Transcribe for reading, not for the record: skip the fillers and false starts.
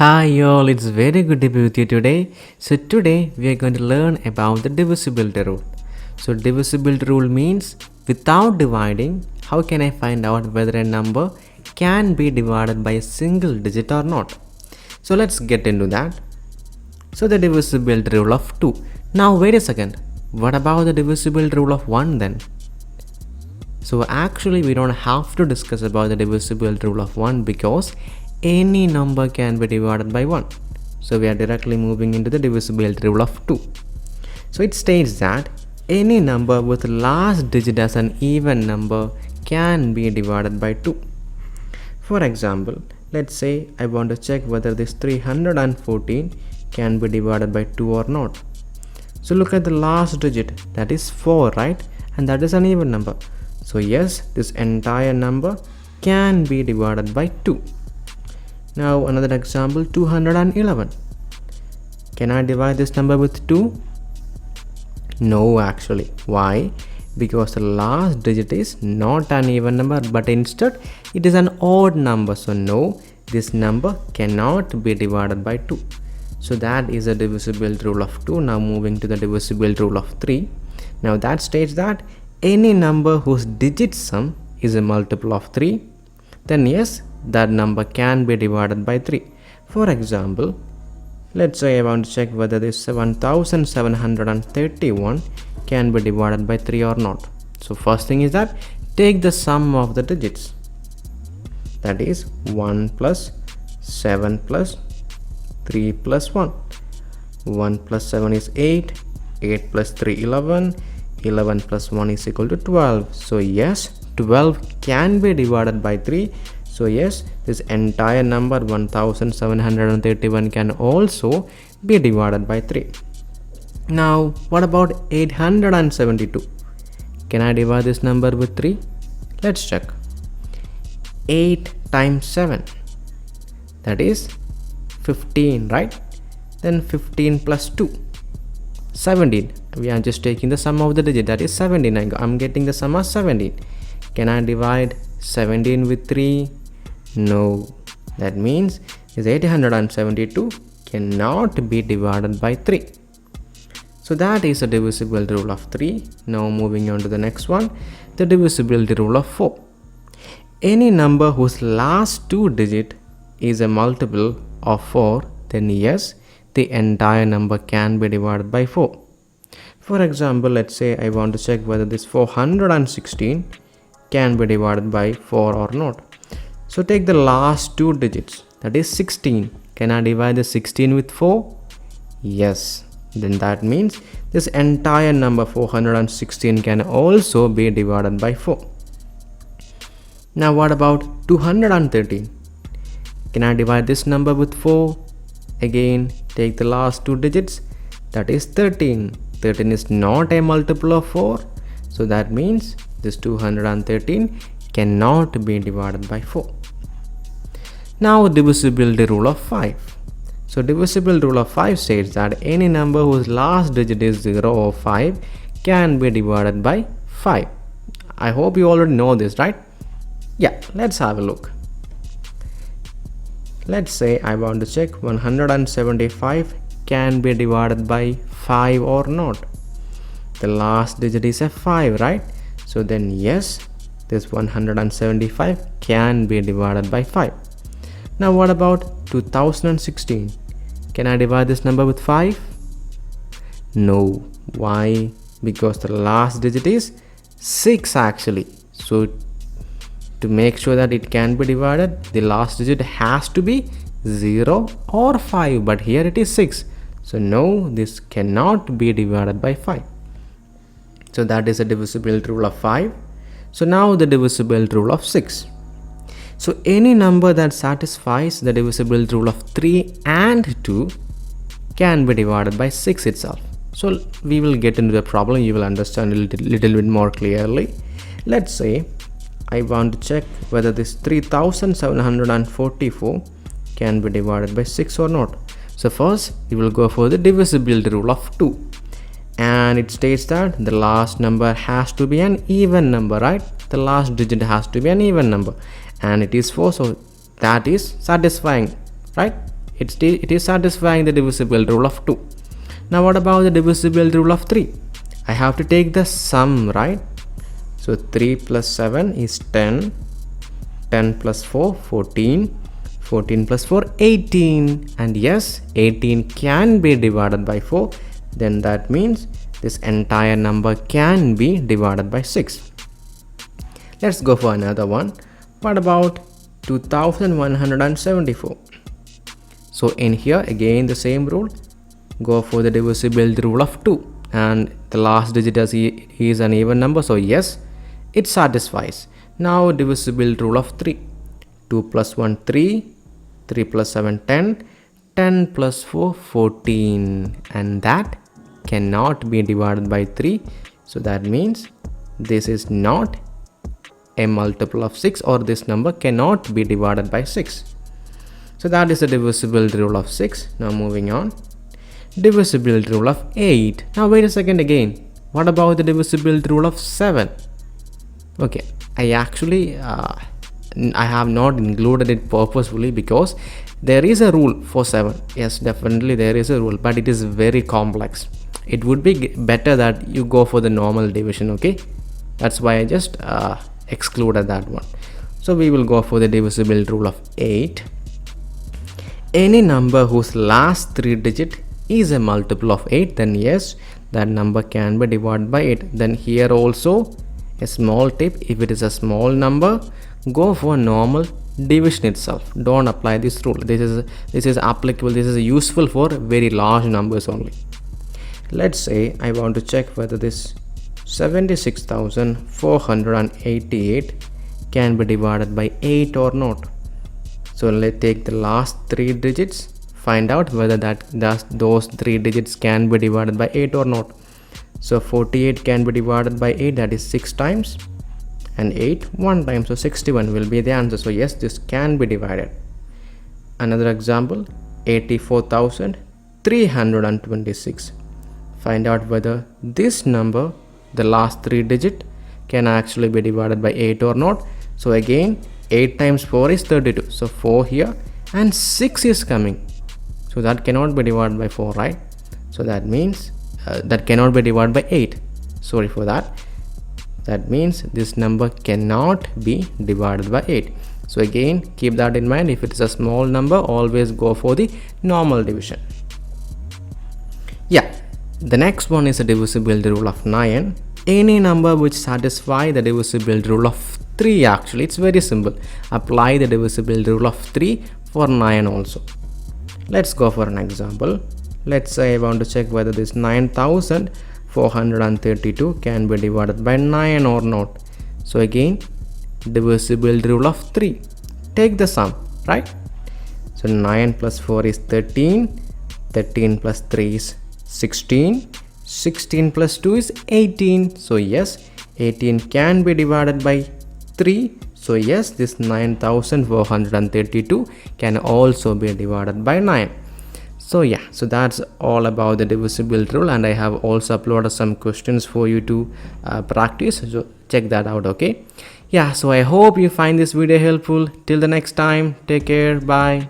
Hi y'all, it's very good to be with you today. So today we are going to learn about the divisibility rule. So divisibility rule means without dividing, how can I find out whether a number can be divided by a single digit or not? So let's get into that. So the divisibility rule of 2. Now wait a second. What about the divisibility rule of 1 then? So actually we don't have to discuss about the divisibility rule of 1 because any number can be divided by 1. So we are directly moving into the divisibility rule of 2. So it states that any number with last digit as an even number can be divided by 2. For example, let's say I want to check whether this 314 can be divided by 2 or not. So look at the last digit, that is 4, right? And that is an even number. So yes, this entire number can be divided by 2. Now another example, 211. Can I divide this number with 2? No, actually. Why? Because the last digit is not an even number, but instead it is an odd number. So no, this number cannot be divided by 2. So that is the divisibility rule of 2. Now moving to the divisibility rule of 3. Now that states that any number whose digit sum is a multiple of 3, then yes, that number can be divided by 3. For example, let's say I want to check whether this 1731 can be divided by 3 or not. So first thing is that take the sum of the digits, that is 1 plus 7 plus 3 plus 1. 1 plus 7 is 8, 8 plus 3 11, 11 plus 1 is equal to 12. So yes, 12 can be divided by 3. So yes, this entire number 1731 can also be divided by 3. Now what about 872? Can I divide this number with 3? Let's check. 8 times 7, that is 15, right? Then 15 plus 2, 17. We are just taking the sum of the digit, that is 17. I'm getting the sum of 17. Can I divide 17 with 3? No. That means this 872 cannot be divided by 3. So that is the divisibility rule of 3. Now moving on to the next one, the divisibility rule of 4. Any number whose last two digit is a multiple of 4, then yes, the entire number can be divided by 4. For example, let's say I want to check whether this 416 can be divided by 4 or not. So take the last two digits, that is 16. Can I divide the 16 with 4? Yes. Then that means this entire number 416 can also be divided by 4. Now what about 213? Can I divide this number with 4? Again, take the last two digits, that is 13. 13 is not a multiple of 4. So that means this 213 cannot be divided by 4. Now divisibility rule of 5. So divisibility rule of 5 states that any number whose last digit is 0 or 5 can be divided by 5. I hope you already know this, right? Yeah, let's have a look. Let's say I want to check 175 can be divided by 5 or not. The last digit is a 5, right? So then yes, this 175 can be divided by 5. Now what about 2016? Can I divide this number with 5? No. Why? Because the last digit is 6 actually. So to make sure that it can be divided, the last digit has to be 0 or 5, but here it is 6. So no, this cannot be divided by 5. So that is the divisibility rule of 5. So now the divisibility rule of 6. So any number that satisfies the divisibility rule of 3 and 2 can be divided by 6 itself. So we will get into the problem, you will understand a little bit more clearly. Let's say I want to check whether this 3744 can be divided by 6 or not. So first we will go for the divisibility rule of 2. And it states that the last number has to be an even number, right? The last digit has to be an even number. And it is 4, so that is satisfying, right? it is satisfying the divisibility rule of 2. Now what about the divisibility rule of 3? I have to take the sum, right? So 3 plus 7 is 10, 10 plus 4, 14, 14 plus 4, 18, and yes, 18 can be divided by 4. Then that means this entire number can be divided by 6. Let's go for another one. What about 2174? So in here again the same rule, go for the divisibility rule of 2, and the last digit is an even number, so yes, it satisfies. Now divisibility rule of 3. 2 plus 1 3, 3 plus 7 10, 10 plus 4 14, and that cannot be divided by 3. So that means this is not a multiple of 6, or this number cannot be divided by 6. So that is the divisibility rule of 6. Now moving on, divisibility rule of 8. Now wait a second again. What about the divisibility rule of 7? Okay, I actually I have not included it purposefully because there is a rule for 7. Yes, definitely there is a rule, but it is very complex. It would be better that you go for the normal division. Okay, that's why I just excluded that one. So we will go for the divisibility rule of 8. Any number whose last 3 digit is a multiple of 8, then yes, that number can be divided by 8. Then here also a small tip, if it is a small number, go for normal division itself. Don't apply this rule. This is applicable, this is useful for very large numbers only. Let's say I want to check whether this 76,488 can be divided by 8 or not. So let's take the last 3 digits, find out whether those 3 digits can be divided by 8 or not. So 48 can be divided by 8, that is 6 times, and 8 1 time, so 61 will be the answer. So yes, this can be divided. Another example, 84,326. Find out whether this number, the last 3 digit, can actually be divided by 8 or not. So again, 8 times 4 is 32, so 4 here, and 6 is coming, so that cannot be divided by 4, right? So that means that cannot be divided by 8, sorry for that. That means this number cannot be divided by 8. So again, keep that in mind. If it is a small number, always go for the normal division. Yeah, the next one is a divisibility rule of 9. Any number which satisfy the divisibility rule of 3, actually it's very simple. Apply the divisibility rule of 3 for 9 also. Let's go for an example. Let's say I want to check whether this 9,432 can be divided by 9 or not. So again, divisibility rule of 3. Take the sum, right? So 9 plus 4 is 13, 13 plus 3 is 16, 16 plus 2 is 18. So yes, 18 can be divided by 3. So yes, this 9,432 can also be divided by 9. So yeah, so that's all about the divisibility rule, and I have also uploaded some questions for you to practice, so check that out. Okay, yeah, so I hope you find this video helpful. Till the next time, take care, bye.